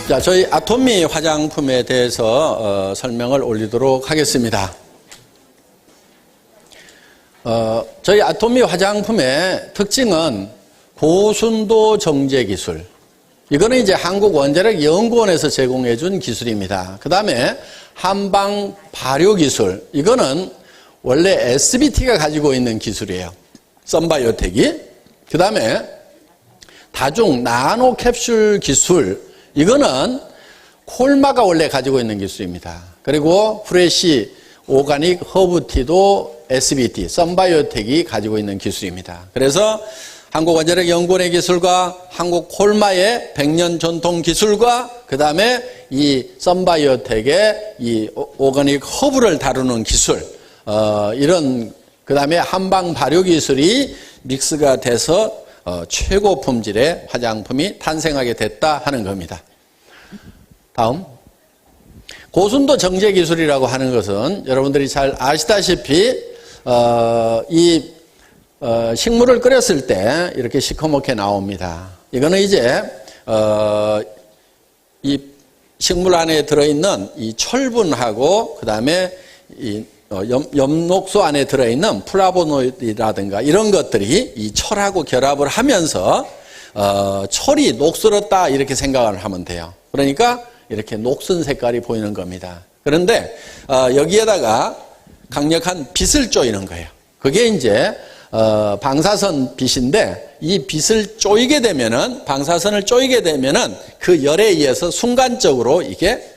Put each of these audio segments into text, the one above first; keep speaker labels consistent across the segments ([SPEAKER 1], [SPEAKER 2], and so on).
[SPEAKER 1] 자, 저희 아토미 화장품에 대해서 설명을 올리도록 하겠습니다. 저희 아토미 화장품의 특징은 고순도 정제 기술. 이거는 이제 한국원자력연구원에서 제공해 준 기술입니다. 그 다음에 한방 발효 기술. 이거는 원래 SBT가 가지고 있는 기술이에요. 썬바이오텍이. 그 다음에 다중 나노 캡슐 기술. 이거는 콜마가 원래 가지고 있는 기술입니다. 그리고 프레시 오가닉 허브티도 SBT, 썬바이오텍이 가지고 있는 기술입니다. 그래서 한국원자력연구원의 기술과 한국 콜마의 100년 전통 기술과 그 다음에 이 썬바이오텍의 이 오가닉 허브를 다루는 기술, 이런 그 다음에 한방 발효 기술이 믹스가 돼서 최고 품질의 화장품이 탄생하게 됐다 하는 겁니다. 다음. 고순도 정제 기술이라고 하는 것은 여러분들이 잘 아시다시피 식물을 끓였을 때 이렇게 시커멓게 나옵니다. 이거는 이제 이 식물 안에 들어있는 이 철분하고 그 다음에 이 엽록소 안에 들어있는 플라보노이드라든가 이런 것들이 이 철하고 결합을 하면서 철이 녹슬었다 이렇게 생각을 하면 돼요. 그러니까 이렇게 녹슨 색깔이 보이는 겁니다. 그런데 여기에다가 강력한 빛을 쪼이는 거예요. 그게 이제 방사선 빛인데 이 빛을 쪼이게 되면은 방사선을 쪼이게 되면은 그 열에 의해서 순간적으로 이게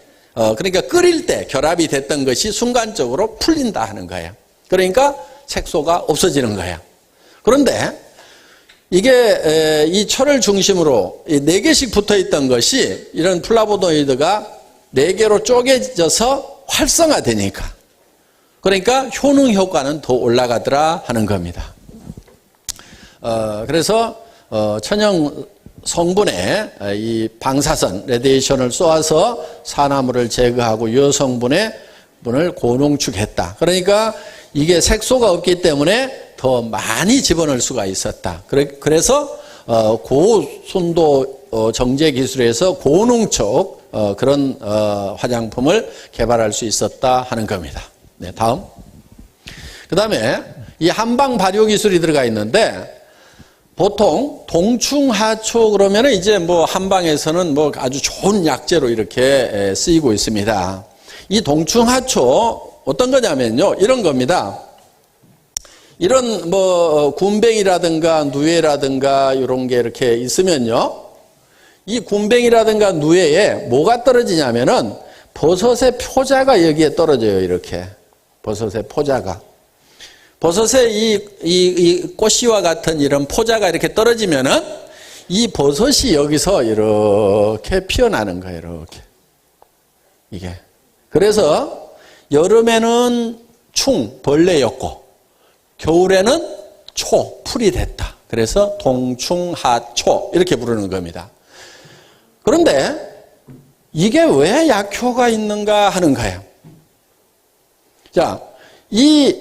[SPEAKER 1] 그러니까 끓일 때 결합이 됐던 것이 순간적으로 풀린다 하는 거예요. 그러니까 색소가 없어지는 거예요. 그런데 이게 이 철을 중심으로 4개씩 붙어 있던 것이 이런 플라보노이드가 4개로 쪼개져서 활성화되니까 그러니까 효능 효과는 더 올라가더라 하는 겁니다. 그래서 천연 성분의 이 방사선, 레디에이션을 쏘아서 산화물을 제거하고 유효성분의 분을 고농축했다. 그러니까 이게 색소가 없기 때문에 더 많이 집어넣을 수가 있었다. 그래서 고순도 정제 기술에서 고농축 그런 화장품을 개발할 수 있었다 하는 겁니다. 네, 다음. 그 다음에 이 한방 발효 기술이 들어가 있는데 보통 동충하초 그러면 이제 뭐 한방에서는 뭐 아주 좋은 약재로 이렇게 쓰이고 있습니다. 이 동충하초 어떤 거냐면요. 이런 겁니다. 이런 뭐 군뱅이라든가 누에라든가 이런 게 이렇게 있으면요. 이 군뱅이라든가 누에에 뭐가 떨어지냐면은 버섯의 포자가 여기에 떨어져요. 이렇게. 버섯의 포자가. 버섯의 이 꽃씨와 같은 이런 포자가 이렇게 떨어지면은 이 버섯이 여기서 이렇게 피어나는 거예요. 이렇게. 이게. 그래서 여름에는 벌레였고 겨울에는 풀이 됐다. 그래서 동충하초 이렇게 부르는 겁니다. 그런데 이게 왜 약효가 있는가 하는 거예요. 자, 이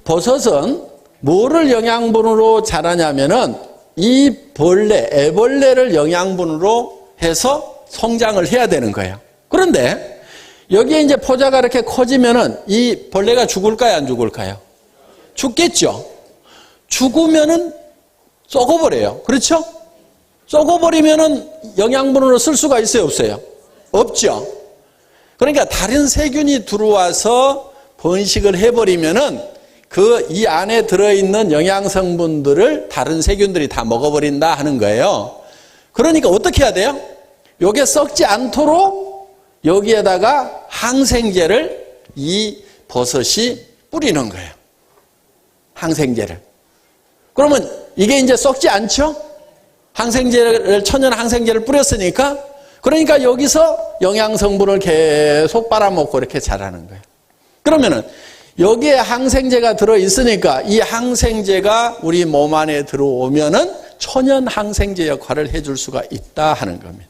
[SPEAKER 1] 버섯은 뭐를 영양분으로 자라냐면은 이 애벌레를 영양분으로 해서 성장을 해야 되는 거예요. 그런데 여기에 이제 포자가 이렇게 커지면은 이 벌레가 죽을까요? 안 죽을까요? 죽겠죠. 죽으면은 썩어버려요. 그렇죠? 썩어버리면은 영양분으로 쓸 수가 있어요? 없어요? 없죠. 그러니까 다른 세균이 들어와서 번식을 해버리면은 이 안에 들어있는 영양성분들을 다른 세균들이 다 먹어버린다 하는 거예요. 그러니까 어떻게 해야 돼요? 요게 썩지 않도록 여기에다가 항생제를 이 버섯이 뿌리는 거예요. 항생제를. 그러면 이게 이제 썩지 않죠? 천연 항생제를 뿌렸으니까 그러니까 여기서 영양성분을 계속 빨아먹고 이렇게 자라는 거예요. 그러면은 여기에 항생제가 들어있으니까 이 항생제가 우리 몸 안에 들어오면은 천연 항생제 역할을 해줄 수가 있다 하는 겁니다.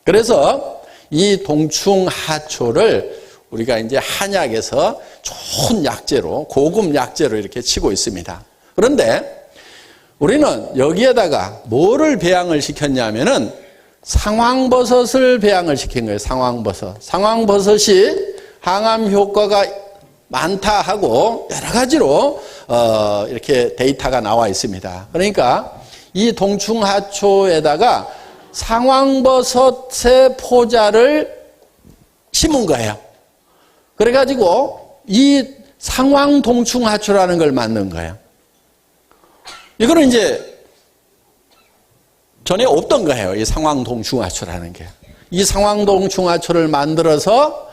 [SPEAKER 1] 그래서 이 동충하초를 우리가 이제 한약에서 좋은 약재로, 고급 약재로 이렇게 치고 있습니다. 그런데 우리는 여기에다가 뭐를 배양을 시켰냐면은 상황버섯을 배양을 시킨 거예요. 상황버섯. 상황버섯이 항암 효과가 많다 하고 여러 가지로 이렇게 데이터가 나와 있습니다. 그러니까 이 동충하초에다가 상황버섯의 포자를 심은 거예요. 그래가지고 이 상황동충하초라는 걸 만든 거예요. 이거는 이제 전에 없던 거예요. 이 상황동충하초라는 게. 이 상황동충하초를 만들어서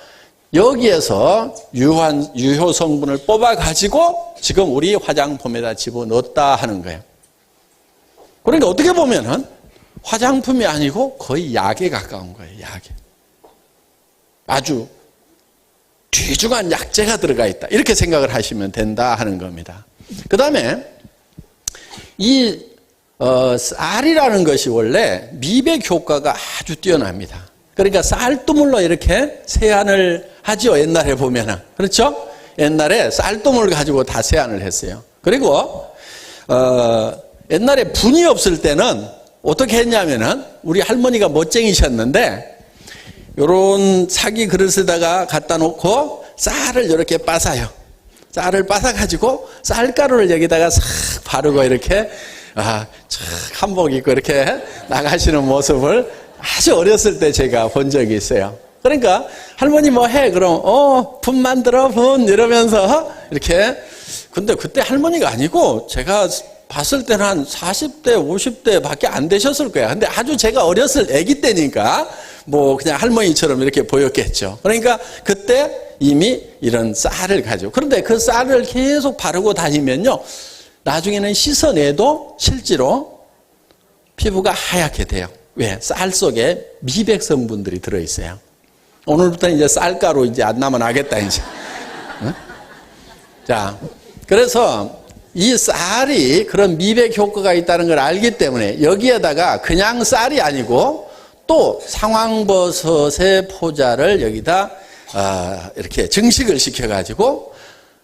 [SPEAKER 1] 여기에서 유효 성분을 뽑아가지고 지금 우리 화장품에다 집어넣었다 하는 거예요. 그러니까 어떻게 보면은 화장품이 아니고 거의 약에 가까운 거예요. 약에. 아주 귀중한 약재가 들어가 있다. 이렇게 생각을 하시면 된다 하는 겁니다. 그 다음에 이 쌀이라는 것이 원래 미백 효과가 아주 뛰어납니다. 그러니까 쌀두물로 이렇게 세안을 하죠. 옛날에 보면은. 그렇죠? 옛날에 쌀두물 가지고 다 세안을 했어요. 그리고 옛날에 분이 없을 때는 어떻게 했냐면은 우리 할머니가 멋쟁이셨는데 요런 사기 그릇에다가 갖다 놓고 쌀을 이렇게 빠사요. 쌀을 빠사가지고 쌀가루를 여기다가 싹 바르고 이렇게 착 한복 입고 이렇게 나가시는 모습을 아주 어렸을 때 제가 본 적이 있어요. 그러니까 할머니 뭐 해? 그럼 분 만들어 분 이러면서 이렇게. 근데 그때 할머니가 아니고 제가 봤을 때는 한 40대 50대 밖에 안 되셨을 거야. 근데 아주 제가 어렸을 아기 때니까 뭐 그냥 할머니처럼 이렇게 보였겠죠. 그러니까 그때 이미 이런 쌀을 가지고. 그런데 그 쌀을 계속 바르고 다니면요, 나중에는 씻어내도 실제로 피부가 하얗게 돼요. 왜? 쌀 속에 미백 성분들이 들어있어요. 오늘부터 이제 쌀가루 이제 안 나면 하겠다 이제. 응? 자, 그래서 이 쌀이 그런 미백 효과가 있다는 걸 알기 때문에 여기에다가 그냥 쌀이 아니고 또 상황버섯의 포자를 여기다 이렇게 증식을 시켜가지고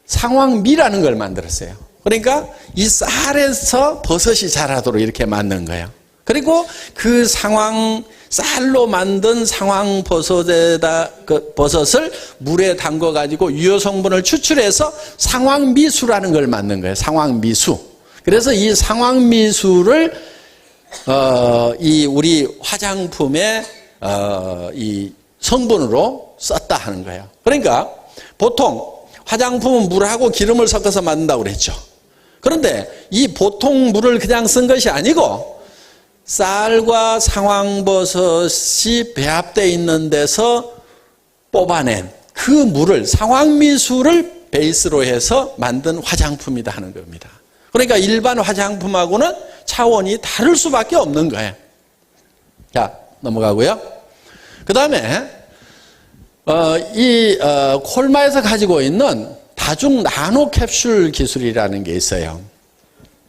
[SPEAKER 1] 상황미라는 걸 만들었어요. 그러니까 이 쌀에서 버섯이 자라도록 이렇게 만든 거예요. 그리고 그 쌀로 만든 상황버섯에다 버섯을 물에 담궈 가지고 유효 성분을 추출해서 상황미수라는 걸 만든 거예요. 상황미수. 그래서 이 상황미수를 이 우리 화장품의 이 성분으로 썼다 하는 거예요. 그러니까 보통 화장품은 물하고 기름을 섞어서 만든다고 그랬죠. 그런데 이 보통 물을 그냥 쓴 것이 아니고 쌀과 상황버섯이 배합되어 있는 데서 뽑아낸 그 물을, 상황미수를 베이스로 해서 만든 화장품이다 하는 겁니다. 그러니까 일반 화장품하고는 차원이 다를 수밖에 없는 거예요. 자, 넘어가고요. 그 다음에 콜마에서 가지고 있는 다중 나노 캡슐 기술이라는 게 있어요.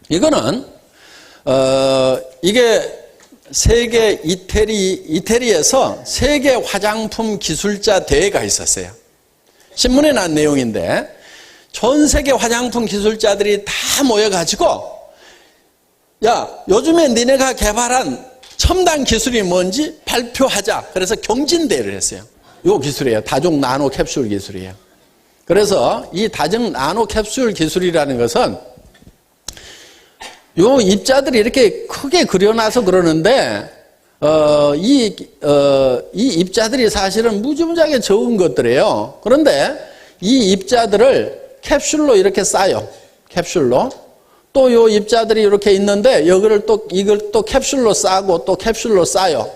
[SPEAKER 1] 이거는 이게 세계 이태리에서 세계 화장품 기술자 대회가 있었어요. 신문에 난 내용인데 전 세계 화장품 기술자들이 다 모여가지고 야, 요즘에 니네가 개발한 첨단 기술이 뭔지 발표하자. 그래서 경진대회를 했어요. 요 기술이에요. 다중 나노 캡슐 기술이에요. 그래서 이 다중 나노 캡슐 기술이라는 것은 요 입자들이 이렇게 크게 그려놔서 그러는데 이 입자들이 사실은 무지무지하게 적은 것들이에요. 그런데 이 입자들을 캡슐로 이렇게 싸요. 캡슐로. 또 요 입자들이 이렇게 있는데 이걸 또 캡슐로 싸고 또 캡슐로 싸요.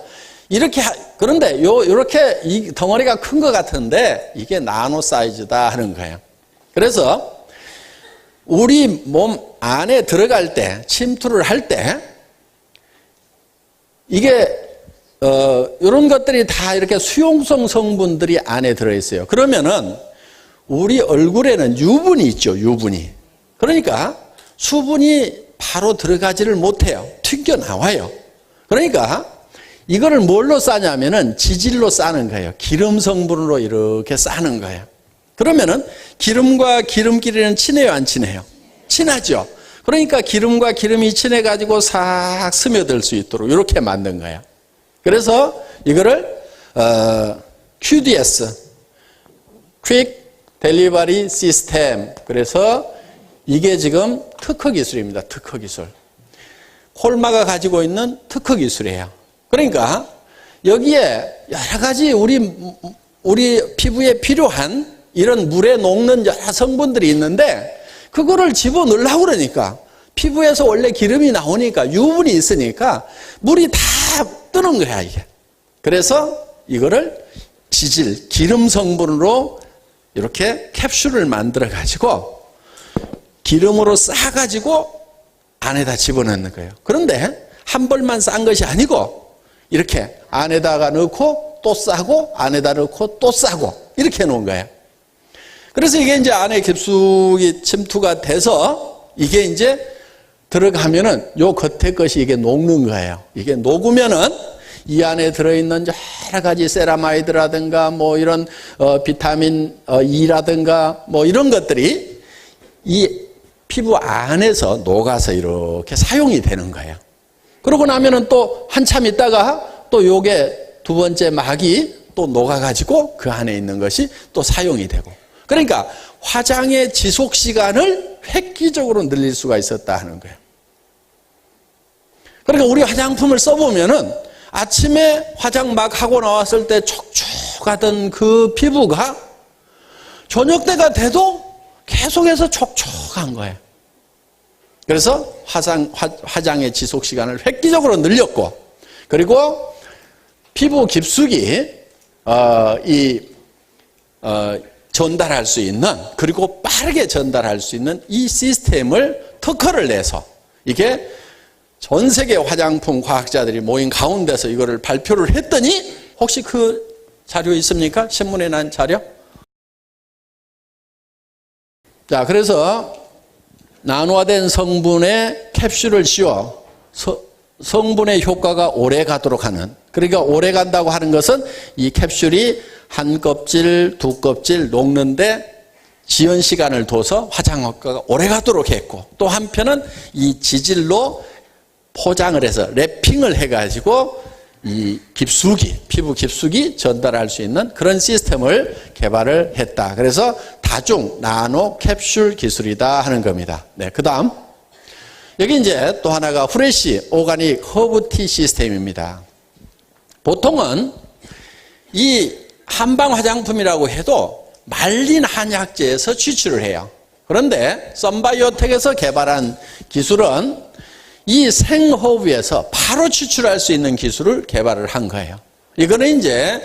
[SPEAKER 1] 이렇게 그런데 이렇게 이 덩어리가 큰 것 같은데 이게 나노 사이즈다 하는 거예요. 그래서 우리 몸 안에 들어갈 때, 침투를 할 때, 이게, 이런 것들이 다 이렇게 수용성 성분들이 안에 들어있어요. 그러면은, 우리 얼굴에는 유분이 있죠, 유분이. 그러니까, 수분이 바로 들어가지를 못해요. 튕겨 나와요. 그러니까, 이거를 뭘로 싸냐면은 지질로 싸는 거예요. 기름 성분으로 이렇게 싸는 거예요. 그러면은, 기름과 기름끼리는 친해요, 안 친해요? 친하죠. 그러니까 기름과 기름이 친해가지고 싹 스며들 수 있도록 이렇게 만든 거예요. 그래서 이거를 QDS, Quick Delivery System. 그래서 이게 지금 특허 기술입니다. 특허 기술. 콜마가 가지고 있는 특허 기술이에요. 그러니까 여기에 여러 가지 우리 피부에 필요한 이런 물에 녹는 여러 성분들이 있는데 그거를 집어넣으려고 그러니까 피부에서 원래 기름이 나오니까 유분이 있으니까 물이 다 뜨는 거야, 이게. 그래서 이거를 지질, 기름 성분으로 이렇게 캡슐을 만들어 가지고 기름으로 싸가지고 안에다 집어넣는 거예요. 그런데 한 벌만 싼 것이 아니고 이렇게 안에다가 넣고 또 싸고 안에다 넣고 또 싸고 이렇게 놓은 거예요. 그래서 이게 이제 안에 깊숙이 침투가 돼서 이게 이제 들어가면은 요 겉에 것이 이게 녹는 거예요. 이게 녹으면은 이 안에 들어있는 여러 가지 세라마이드라든가 뭐 이런 비타민 E라든가 뭐 이런 것들이 이 피부 안에서 녹아서 이렇게 사용이 되는 거예요. 그러고 나면은 또 한참 있다가 또 요게 두 번째 막이 또 녹아가지고 그 안에 있는 것이 또 사용이 되고. 그러니까 화장의 지속 시간을 획기적으로 늘릴 수가 있었다 하는 거예요. 그러니까 우리 화장품을 써보면은 아침에 화장 막 하고 나왔을 때 촉촉하던 그 피부가 저녁 때가 돼도 계속해서 촉촉한 거예요. 그래서 화장의 지속 시간을 획기적으로 늘렸고, 그리고 피부 깊숙이 전달할 수 있는, 그리고 빠르게 전달할 수 있는 이 시스템을 특허를 내서 이게 전 세계 화장품 과학자들이 모인 가운데서 이거를 발표를 했더니 혹시 그 자료 있습니까? 신문에 난 자료? 자, 그래서 나노화된 성분에 캡슐을 씌워 성분의 효과가 오래 가도록 하는, 그러니까 오래 간다고 하는 것은 이 캡슐이 한 껍질, 두 껍질 녹는데 지연 시간을 둬서 화장 효과가 오래 가도록 했고, 또 한편은 이 지질로 포장을 해서 랩핑을 해가지고 이 깊숙이, 피부 깊숙이 전달할 수 있는 그런 시스템을 개발을 했다. 그래서 다중 나노 캡슐 기술이다 하는 겁니다. 네, 그 다음. 여기 이제 또 하나가 프레쉬 오가닉 허브티 시스템입니다. 보통은 이 한방 화장품이라고 해도 말린 한약재에서 추출을 해요. 그런데 썬바이오텍에서 개발한 기술은 이 생허브에서 바로 추출할 수 있는 기술을 개발을 한 거예요. 이거는 이제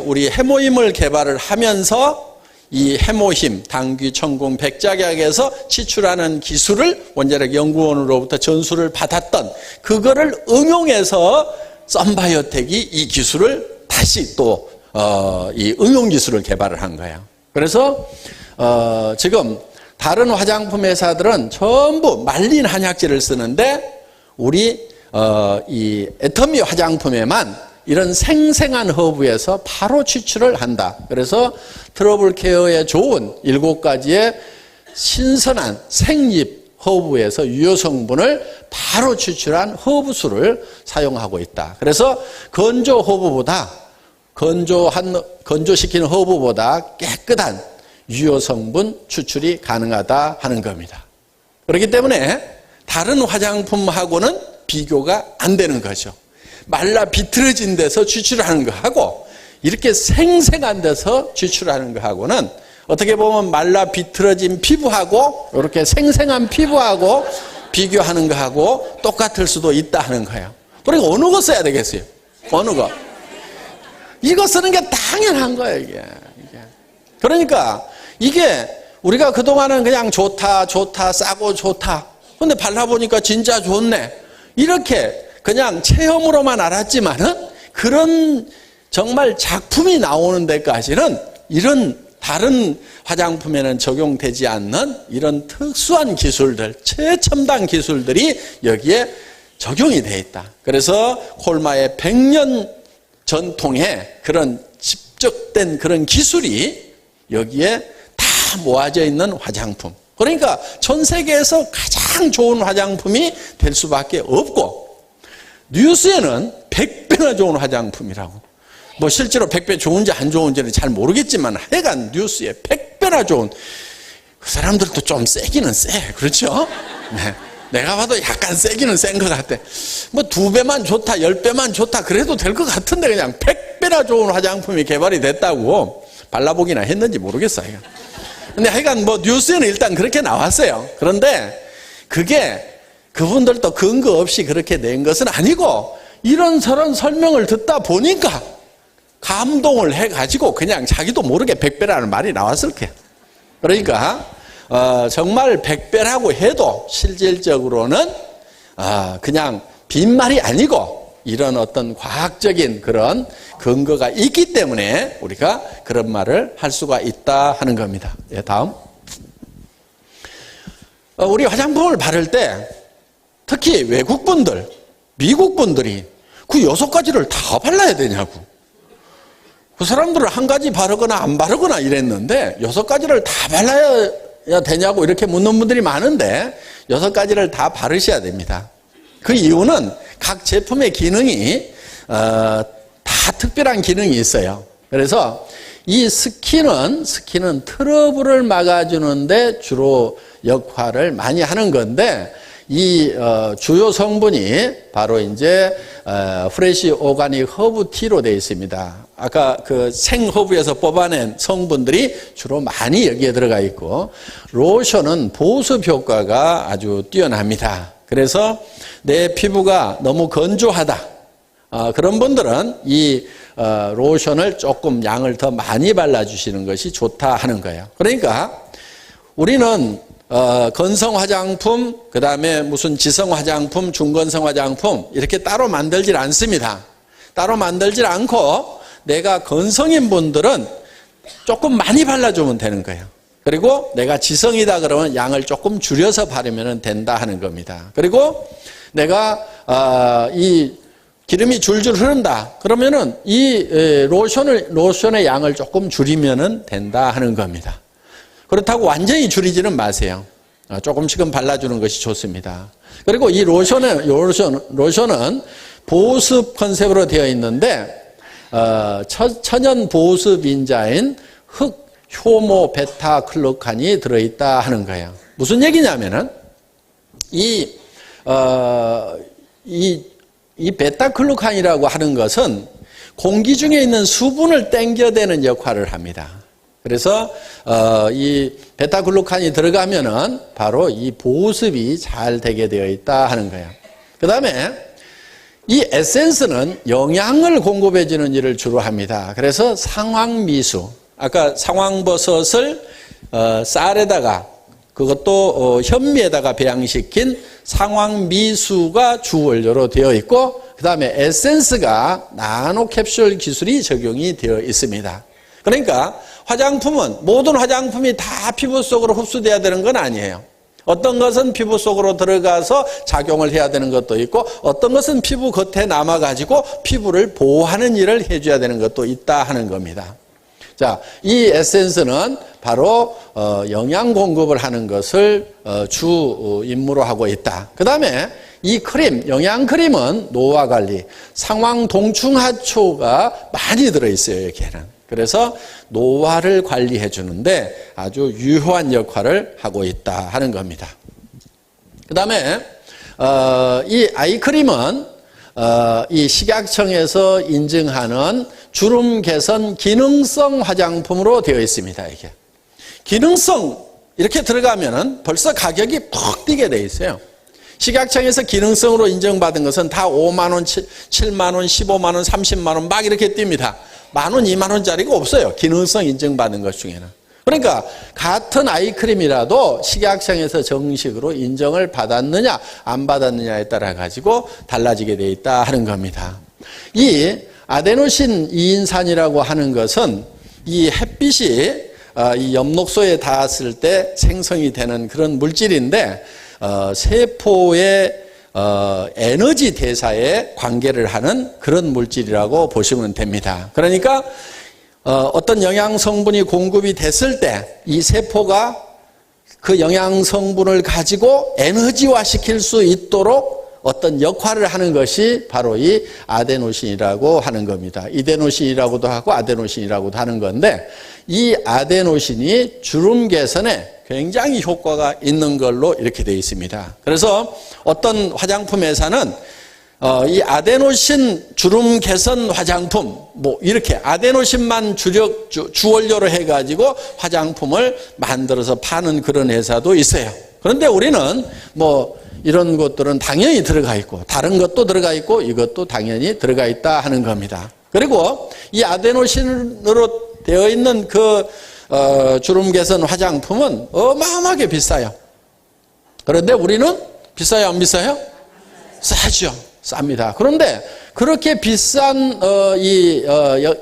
[SPEAKER 1] 우리 해모임을 개발을 하면서 이 해모힘, 당귀, 천궁, 백작약에서 추출하는 기술을 원자력 연구원으로부터 전수를 받았던 그거를 응용해서 썬바이오텍이 이 기술을 다시 또 이 응용 기술을 개발을 한 거예요. 그래서 지금 다른 화장품 회사들은 전부 말린 한약재를 쓰는데 우리 이 애터미 화장품에만 이런 생생한 허브에서 바로 추출을 한다. 그래서 트러블 케어에 좋은 7가지의 신선한 생잎 허브에서 유효 성분을 바로 추출한 허브수를 사용하고 있다. 그래서 건조 허브보다 건조시킨 허브보다 깨끗한 유효 성분 추출이 가능하다 하는 겁니다. 그렇기 때문에 다른 화장품하고는 비교가 안 되는 거죠. 말라 비틀어진 데서 추출하는 거하고 이렇게 생생한 데서 추출하는 거하고는 어떻게 보면 말라 비틀어진 피부하고 이렇게 생생한 피부하고 비교하는 거하고 똑같을 수도 있다 하는 거예요. 그러니까 어느 거 써야 되겠어요? 어느 거? 이거 쓰는 게 당연한 거예요, 이게. 그러니까 이게 우리가 그동안은 그냥 좋다, 싸고 좋다. 근데 발라보니까 진짜 좋네. 이렇게 그냥 체험으로만 알았지만은 그런 정말 작품이 나오는 데까지는 이런 다른 화장품에는 적용되지 않는 이런 특수한 기술들, 최첨단 기술들이 여기에 적용이 돼 있다. 그래서 콜마의 100년 전통의 그런 집적된 그런 기술이 여기에 다 모아져 있는 화장품. 그러니까 전 세계에서 가장 좋은 화장품이 될 수밖에 없고, 뉴스에는 100배나 좋은 화장품이라고. 뭐 실제로 100배 좋은지 안 좋은지는 잘 모르겠지만 하여간 뉴스에 100배나 좋은. 그 사람들도 좀 세기는 세. 그렇죠? 네. 내가 봐도 약간 세기는 센 것 같아. 뭐 2배만 좋다, 10배만 좋다 그래도 될 것 같은데 그냥 100배나 좋은 화장품이 개발이 됐다고 발라보기나 했는지 모르겠어요. 근데 하여간 뭐 뉴스에는 일단 그렇게 나왔어요. 그런데 그게 그분들도 근거 없이 그렇게 낸 것은 아니고 이런저런 설명을 듣다 보니까 감동을 해가지고 그냥 자기도 모르게 100배라는 말이 나왔을 거예요. 그러니까 정말 100배라고 해도 실질적으로는 그냥 빈말이 아니고 이런 어떤 과학적인 그런 근거가 있기 때문에 우리가 그런 말을 할 수가 있다 하는 겁니다. 예, 다음. 우리 화장품을 바를 때 특히 외국분들, 미국분들이 그 6가지를 다 발라야 되냐고. 그 사람들은 한 가지 바르거나 안 바르거나 이랬는데 6가지를 다 발라야 되냐고 이렇게 묻는 분들이 많은데 6가지를 다 바르셔야 됩니다. 그 이유는 각 제품의 기능이 다 특별한 기능이 있어요. 그래서 이 스킨은 트러블을 막아주는데 주로 역할을 많이 하는 건데 이 주요 성분이 바로 이제 프레시 오가닉 허브 티로 되어 있습니다. 아까 그 생허브에서 뽑아낸 성분들이 주로 많이 여기에 들어가 있고 로션은 보습 효과가 아주 뛰어납니다. 그래서 내 피부가 너무 건조하다. 그런 분들은 이 로션을 조금 양을 더 많이 발라주시는 것이 좋다 하는 거예요. 그러니까 우리는 건성 화장품, 그 다음에 무슨 지성 화장품, 중건성 화장품 이렇게 따로 만들질 않습니다. 따로 만들질 않고 내가 건성인 분들은 조금 많이 발라주면 되는 거예요. 그리고 내가 지성이다 그러면 양을 조금 줄여서 바르면 된다 하는 겁니다. 그리고 내가 이 기름이 줄줄 흐른다 그러면은 이 로션의 양을 조금 줄이면 된다 하는 겁니다. 그렇다고 완전히 줄이지는 마세요. 조금씩은 발라주는 것이 좋습니다. 그리고 이 로션은 보습 컨셉으로 되어 있는데 천연 보습 인자인 흑 효모 베타 클로칸이 들어있다 하는 거예요. 무슨 얘기냐면은 이 베타 클로칸이라고 하는 것은 공기 중에 있는 수분을 땡겨대는 역할을 합니다. 그래서 이 베타글루칸이 들어가면은 바로 이 보습이 잘 되게 되어 있다 하는 거예요. 그 다음에 이 에센스는 영양을 공급해 주는 일을 주로 합니다. 그래서 상황미수, 아까 상황버섯을 쌀에다가 그것도 현미에다가 배양시킨 상황미수가 주원료로 되어 있고 그 다음에 에센스가 나노캡슐 기술이 적용이 되어 있습니다. 그러니까 화장품은 모든 화장품이 다 피부 속으로 흡수돼야 되는 건 아니에요. 어떤 것은 피부 속으로 들어가서 작용을 해야 되는 것도 있고 어떤 것은 피부 겉에 남아가지고 피부를 보호하는 일을 해줘야 되는 것도 있다 하는 겁니다. 자, 이 에센스는 바로 영양 공급을 하는 것을 주 임무로 하고 있다. 그 다음에 이 크림, 영양 크림은 노화 관리, 상황 동충하초가 많이 들어있어요, 여기에는. 그래서 노화를 관리해 주는데 아주 유효한 역할을 하고 있다 하는 겁니다. 그 다음에 이 아이크림은 이 식약청에서 인증하는 주름 개선 기능성 화장품으로 되어 있습니다. 이게 기능성 이렇게 들어가면은 벌써 가격이 푹 뛰게 돼 있어요. 식약청에서 기능성으로 인정받은 것은 다 5만 원, 7만 원, 15만 원, 30만 원 막 이렇게 뜁니다. 만 원, 2만 원짜리가 없어요. 기능성 인정받은 것 중에는. 그러니까 같은 아이크림이라도 식약청에서 정식으로 인정을 받았느냐 안 받았느냐에 따라 가지고 달라지게 돼 있다 하는 겁니다. 이 아데노신 2인산이라고 하는 것은 이 햇빛이 이 엽록소에 닿았을 때 생성이 되는 그런 물질인데 세포의 에너지 대사에 관계를 하는 그런 물질이라고 보시면 됩니다. 그러니까 어떤 영양 성분이 공급이 됐을 때 이 세포가 그 영양 성분을 가지고 에너지화 시킬 수 있도록 어떤 역할을 하는 것이 바로 이 아데노신이라고 하는 겁니다. 이데노신이라고도 하고 아데노신이라고도 하는 건데, 이 아데노신이 주름 개선에 굉장히 효과가 있는 걸로 이렇게 되어 있습니다. 그래서 어떤 화장품 회사는 이 아데노신 주름 개선 화장품, 뭐 이렇게 아데노신만 주원료로 해가지고 화장품을 만들어서 파는 그런 회사도 있어요. 그런데 우리는 뭐 이런 것들은 당연히 들어가 있고, 다른 것도 들어가 있고, 이것도 당연히 들어가 있다 하는 겁니다. 그리고 이 아데노신으로 되어 있는 그 주름 개선 화장품은 어마어마하게 비싸요. 그런데 우리는 비싸요, 안 비싸요? 싸죠. 쌉니다. 그런데 그렇게 비싼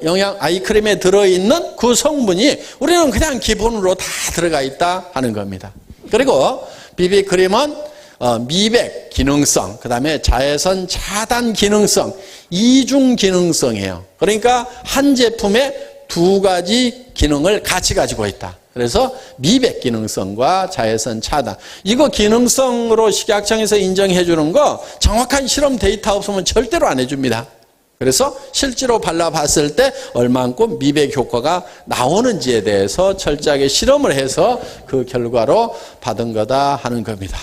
[SPEAKER 1] 영양 아이크림에 들어있는 그 성분이 우리는 그냥 기본으로 다 들어가 있다 하는 겁니다. 그리고 비비크림은 미백 기능성, 그 다음에 자외선 차단 기능성, 이중 기능성이에요. 그러니까 한 제품에 두 가지 기능을 같이 가지고 있다. 그래서 미백 기능성과 자외선 차단. 이거 기능성으로 식약청에서 인정해 주는 거 정확한 실험 데이터 없으면 절대로 안 해줍니다. 그래서 실제로 발라봤을 때 얼만큼 미백 효과가 나오는지에 대해서 철저하게 실험을 해서 그 결과로 받은 거다 하는 겁니다.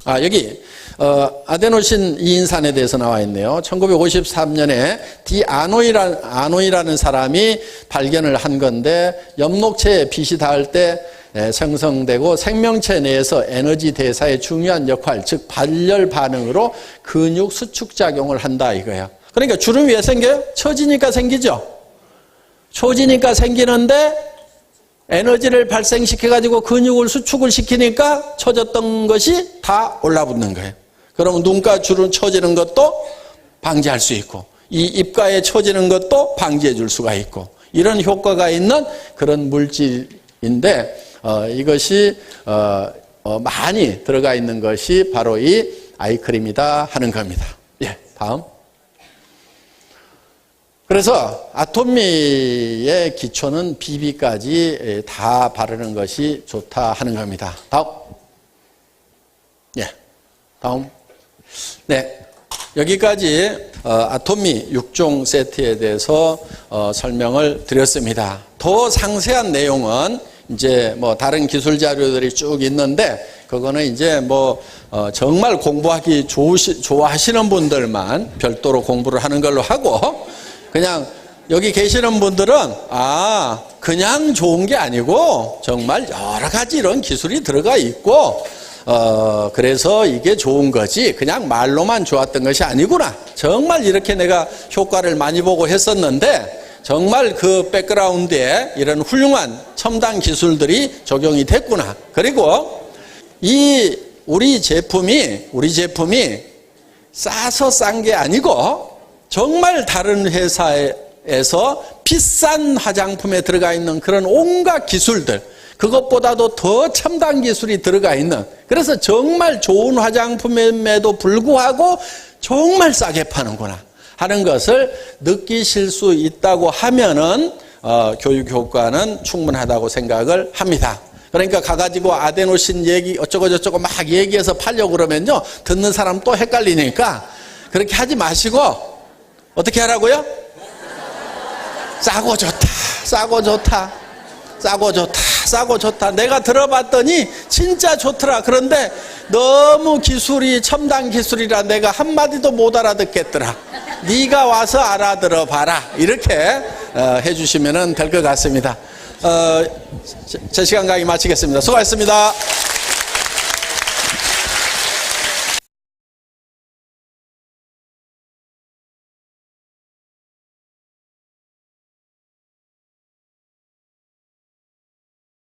[SPEAKER 1] 여기 아데노신 이인산에 대해서 나와 있네요. 1953년에 아노이라는 사람이 발견을 한 건데, 엽록체에 빛이 닿을 때 생성되고 생명체 내에서 에너지 대사에 중요한 역할, 즉 발열 반응으로 근육 수축 작용을 한다 이거예요. 그러니까 주름이 왜 생겨요? 처지니까 생기죠. 처지니까 생기는데 에너지를 발생시켜가지고 근육을 수축을 시키니까 처졌던 것이 다 올라붙는 거예요. 그러면 눈가 주름 처지는 것도 방지할 수 있고, 이 입가에 처지는 것도 방지해 줄 수가 있고, 이런 효과가 있는 그런 물질인데, 이것이 많이 들어가 있는 것이 바로 이 아이크림이다 하는 겁니다. 예, 다음. 그래서 아토미의 기초는 비비까지 다 바르는 것이 좋다 하는 겁니다. 다음. 예, 다음. 네, 여기까지 아토미 6종 세트에 대해서 설명을 드렸습니다. 더 상세한 내용은 이제 뭐 다른 기술 자료들이 쭉 있는데, 그거는 이제 뭐 정말 공부하기 좋아하시는 분들만 별도로 공부를 하는 걸로 하고, 그냥 여기 계시는 분들은 그냥 좋은 게 아니고 정말 여러 가지 이런 기술이 들어가 있고, 그래서 이게 좋은 거지 그냥 말로만 좋았던 것이 아니구나, 정말 이렇게 내가 효과를 많이 보고 했었는데 정말 그 백그라운드에 이런 훌륭한 첨단 기술들이 적용이 됐구나. 그리고 우리 제품이 싸서 싼 게 아니고 정말 다른 회사에서 비싼 화장품에 들어가 있는 그런 온갖 기술들, 그것보다도 더 첨단 기술이 들어가 있는, 그래서 정말 좋은 화장품임에도 불구하고 정말 싸게 파는구나 하는 것을 느끼실 수 있다고 하면은 교육 효과는 충분하다고 생각을 합니다. 그러니까 가가지고 아데노신 얘기 어쩌고저쩌고 막 얘기해서 팔려고 그러면요, 듣는 사람 또 헷갈리니까 그렇게 하지 마시고 어떻게 하라고요? 싸고 좋다, 싸고 좋다, 싸고 좋다, 싸고 좋다. 내가 들어봤더니 진짜 좋더라. 그런데 너무 기술이 첨단 기술이라 내가 한마디도 못 알아듣겠더라. 네가 와서 알아들어 봐라. 이렇게 해주시면 될 것 같습니다. 제 시간 강의 마치겠습니다. 수고하셨습니다.